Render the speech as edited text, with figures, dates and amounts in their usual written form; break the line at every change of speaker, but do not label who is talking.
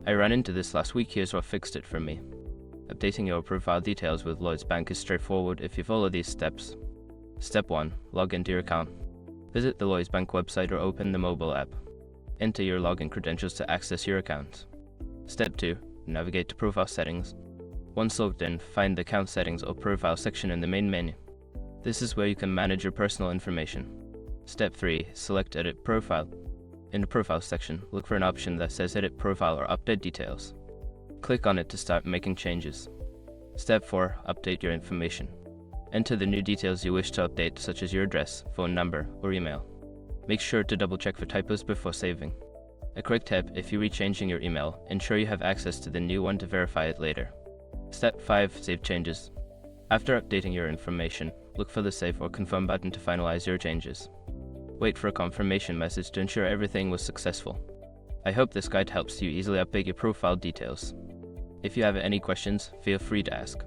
I ran into this last week, here's what fixed it for me. Updating your profile details with Lloyds Bank is straightforward if you follow these steps. Step 1. Log into your account. Visit the Lloyds Bank website or open the mobile app. Enter your login credentials to access your account. Step 2. Navigate to Profile Settings. Once logged in, find the Account Settings or Profile section in the main menu. This is where you can manage your personal information. Step 3. Select Edit Profile. In the Profile section, look for an option that says Edit Profile or Update Details. Click on it to start making changes. Step 4. Update your information. Enter the new details you wish to update, such as your address, phone number, or email. Make sure to double-check for typos before saving. A quick tip: if you're rechanging your email, ensure you have access to the new one to verify it later. Step 5. Save changes. After updating your information, look for the Save or Confirm button to finalize your changes. Wait for a confirmation message to ensure everything was successful. I hope this guide helps you easily update your profile details. If you have any questions, feel free to ask.